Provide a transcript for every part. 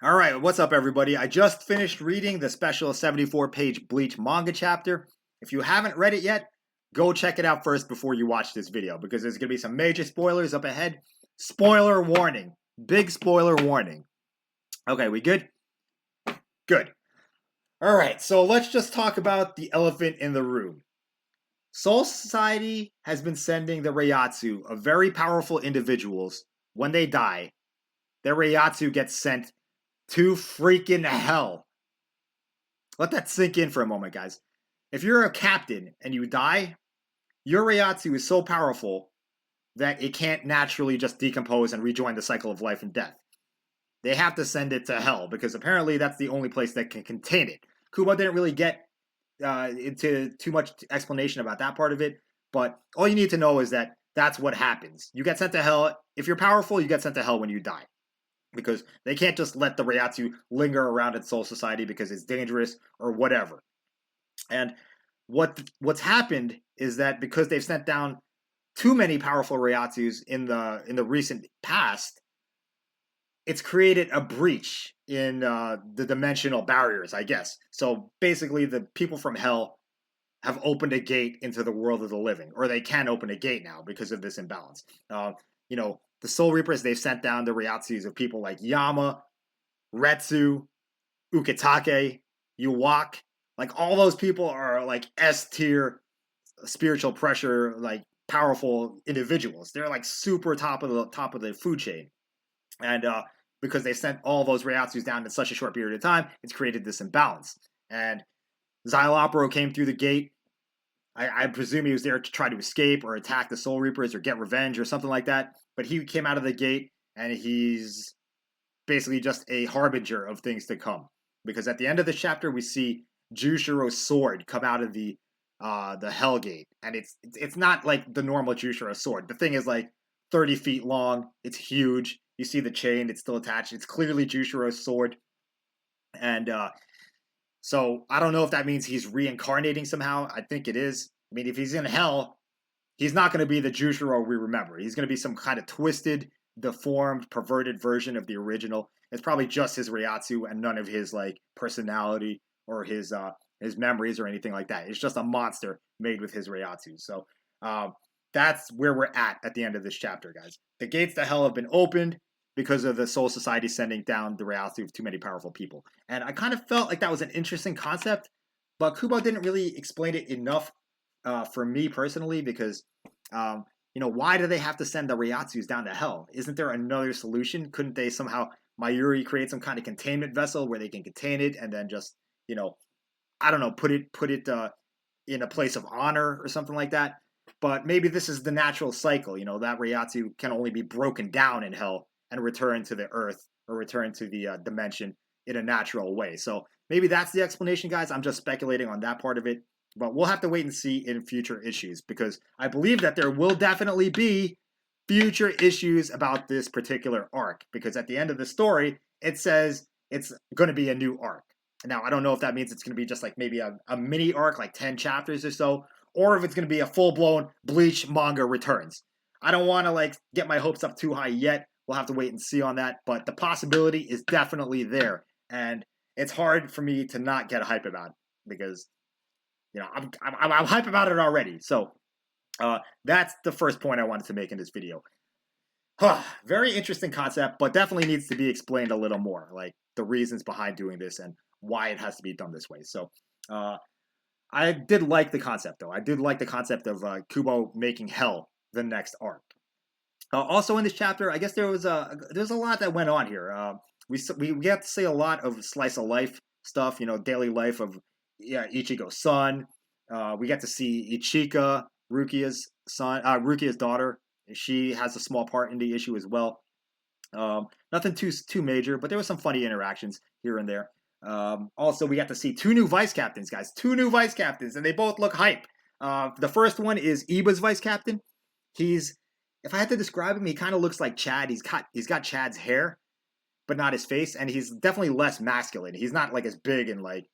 All right, what's up, everybody? I just finished reading the special 74-page Bleach manga chapter. If you haven't read it yet, go check it out first before you watch this video because there's going to be some major spoilers up ahead. Spoiler warning. Big spoiler warning. Okay, we good? Good. All right, so let's just talk about the elephant in the room. Soul Society has been sending the Reiatsu of very powerful individuals. When they die, their Reiatsu gets sent to freaking hell. Let that sink in for a moment, guys. If you're a captain and you die, your Reiatsu is so powerful that it can't naturally just decompose and rejoin the cycle of life and death. They have to send it to hell because apparently that's the only place that can contain it. Kubo didn't really get into too much explanation about that part of it, but all you need to know is that that's what happens. You get sent to hell. If you're powerful, you get sent to hell when you die because they can't just let the Reiatsu linger around in Soul Society because it's dangerous or whatever. And what's happened is that because they've sent down too many powerful Reiatsus in the recent past, it's created a breach in the dimensional barriers, I guess. So basically, the people from Hell have opened a gate into the world of the living, or they can open a gate now because of this imbalance. The Soul Reapers, they've sent down the Reiatsus of people like Yama, Retsu, Ukitake, Yuwak. Like all those people are like S tier spiritual pressure, like powerful individuals. They're like super top of the food chain. And because they sent all those Reiatsus down in such a short period of time, it's created this imbalance. And Xylopero came through the gate. I presume he was there to try to escape or attack the Soul Reapers or get revenge or something like that. But he came out of the gate and he's basically just a harbinger of things to come. Because at the end of the chapter, we see Jushiro's sword come out of the Hell Gate, and it's not like the normal Jushiro sword. The thing is like 30 feet long. It's huge. You see the chain; it's still attached. It's clearly Jushiro's sword, and so I don't know if that means he's reincarnating somehow. I think it is. I mean, if he's in hell, he's not going to be the Jushiro we remember. He's going to be some kind of twisted, deformed, perverted version of the original. It's probably just his Reiatsu and none of his like personality or his memories or anything like that. It's just a monster made with his Reiatsu. So that's where we're at the end of this chapter, guys. The gates to hell have been opened because of the Soul Society sending down the Reiatsu of too many powerful people. And I kind of felt like that was an interesting concept, but Kubo didn't really explain it enough for me personally because why do they have to send the Reiatsus down to hell? Isn't there another solution? Couldn't they somehow Mayuri create some kind of containment vessel where they can contain it and then just I don't know, put it in a place of honor or something like that? But maybe this is the natural cycle. That Reiatsu can only be broken down in hell and return to the earth or return to the dimension in a natural way. So maybe that's the explanation, guys. I'm just speculating on that part of it. But we'll have to wait and see in future issues because I believe that there will definitely be future issues about this particular arc because at the end of the story, it says it's going to be a new arc. Now, I don't know if that means it's going to be just like maybe a mini arc, like 10 chapters or so, or if it's going to be a full-blown Bleach manga returns. I don't want to like get my hopes up too high yet. We'll have to wait and see on that, but the possibility is definitely there. And it's hard for me to not get hype about it because I'm hype about it already. So that's the first point I wanted to make in this video. Very interesting concept, but definitely needs to be explained a little more, like the reasons behind doing this and why it has to be done this way. So I did like the concept, though. I did like the concept of Kubo making Hell the next arc. Also in this chapter, I guess there's a lot that went on here. We get to see a lot of slice of life stuff, daily life of Ichigo's son. We get to see Ichika, Rukia's daughter. She has a small part in the issue as well. Nothing too major, but there was some funny interactions here and there. Also, we got to see two new vice captains, guys. Two new vice captains, and they both look hype. The first one is Iba's vice captain. If I had to describe him, he kind of looks like Chad. He's got Chad's hair, but not his face, and he's definitely less masculine. He's not like as big and like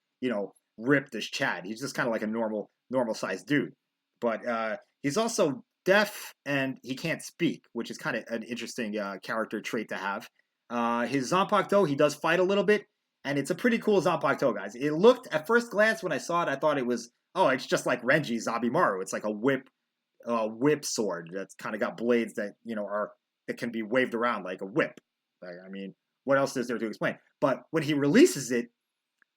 ripped as Chad. He's just kind of like a normal sized dude. But he's also deaf and he can't speak, which is kind of an interesting character trait to have. His Zanpakuto, he does fight a little bit, and it's a pretty cool Zanpakuto, guys. It looked, at first glance, when I saw it, I thought it was, oh, it's just like Renji's Zabimaru. It's like a whip sword that's kind of got blades that, that can be waved around like a whip. I mean, what else is there to explain? But when he releases it,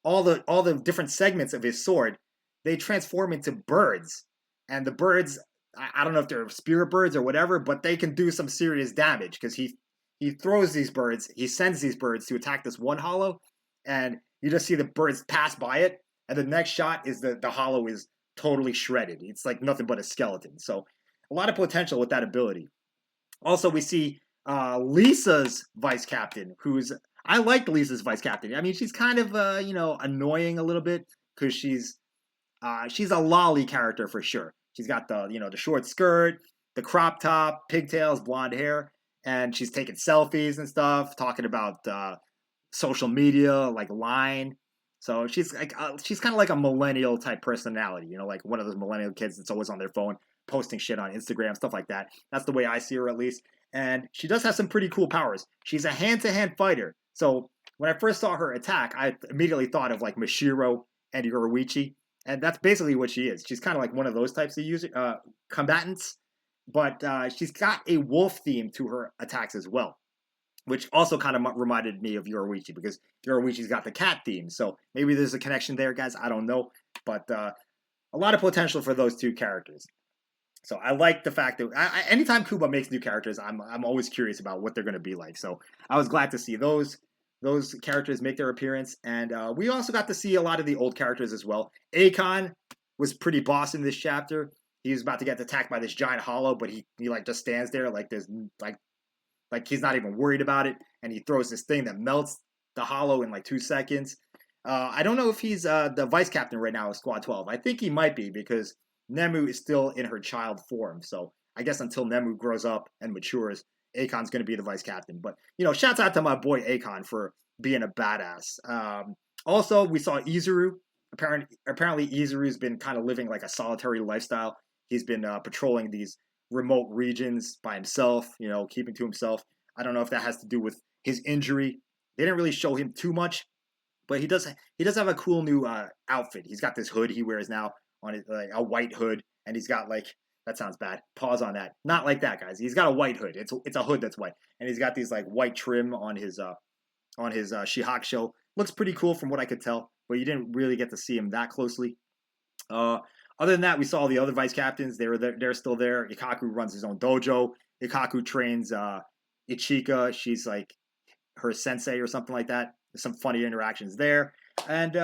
all the different segments of his sword, they transform into birds, and the birds, I don't know if they're spirit birds or whatever, but they can do some serious damage because he throws these birds, he sends these birds to attack this one hollow, and you just see the birds pass by it, and the next shot is the hollow is totally shredded. It's like nothing but a skeleton. So a lot of potential with that ability. Also, we see Lisa's vice captain, who's I liked Lisa's vice captain. I mean, she's kind of annoying a little bit because she's a lolly character for sure. She's got the short skirt, the crop top, pigtails, blonde hair, and she's taking selfies and stuff, talking about social media like Line. So she's kind of like a millennial type personality, like one of those millennial kids that's always on their phone posting shit on Instagram, stuff like that. That's the way I see her, at least. And she does have some pretty cool powers. She's a hand-to-hand fighter. So when I first saw her attack, I immediately thought of like Mashiro and Yoruichi, and that's basically what she is. She's kind of like one of those types of combatants, but she's got a wolf theme to her attacks as well, which also kind of reminded me of Yoruichi because Yoruichi's got the cat theme. So maybe there's a connection there, guys. I don't know, but a lot of potential for those two characters. So I like the fact that anytime Kuba makes new characters, I'm always curious about what they're going to be like. So I was glad to see those characters make their appearance, and we also got to see a lot of the old characters as well. Akon was pretty boss in this chapter. He was about to get attacked by this giant hollow, but he like just stands there like there's like he's not even worried about it, and he throws this thing that melts the hollow in like 2 seconds. I don't know if he's the vice captain right now of Squad 12. I think he might be because Nemu is still in her child form. So I guess until Nemu grows up and matures, Akon's going to be the vice captain. But, shouts out to my boy Akon for being a badass. Also, we saw Izuru. Apparently, Izuru's been kind of living like a solitary lifestyle. He's been patrolling these remote regions by himself, keeping to himself. I don't know if that has to do with his injury. They didn't really show him too much, but he does have a cool new outfit. He's got this hood he wears now on his, like a white hood, and he's got like, that sounds bad. Pause on that. Not like that, guys. He's got a white hood. It's a hood that's white, and he's got these like white trim on his Shihakusho. Looks pretty cool from what I could tell, but you didn't really get to see him that closely. Other than that, we saw the other vice captains. They're still there. Ikaku runs his own dojo. Ikaku trains Ichika. She's like her sensei or something like that. There's some funny interactions there, and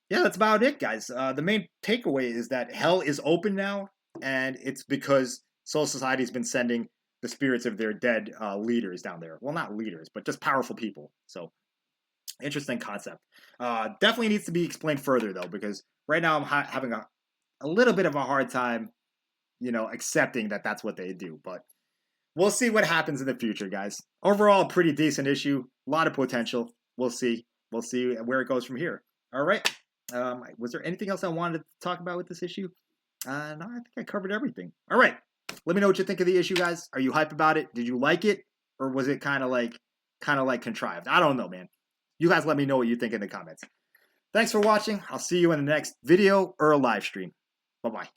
yeah, that's about it, guys. The main takeaway is that hell is open now, and it's because Soul Society's been sending the spirits of their dead leaders down there. Well, not leaders, but just powerful people. So, interesting concept. Definitely needs to be explained further, though, because right now I'm having a little bit of a hard time, accepting that that's what they do. But we'll see what happens in the future, guys. Overall, pretty decent issue. A lot of potential. We'll see. We'll see where it goes from here. All right. Was there anything else I wanted to talk about with this issue? No, I think I covered everything. All right. Let me know what you think of the issue, guys. Are you hype about it? Did you like it? Or was it kind of like contrived? I don't know, man. You guys let me know what you think in the comments. Thanks for watching. I'll see you in the next video or live stream. Bye-bye.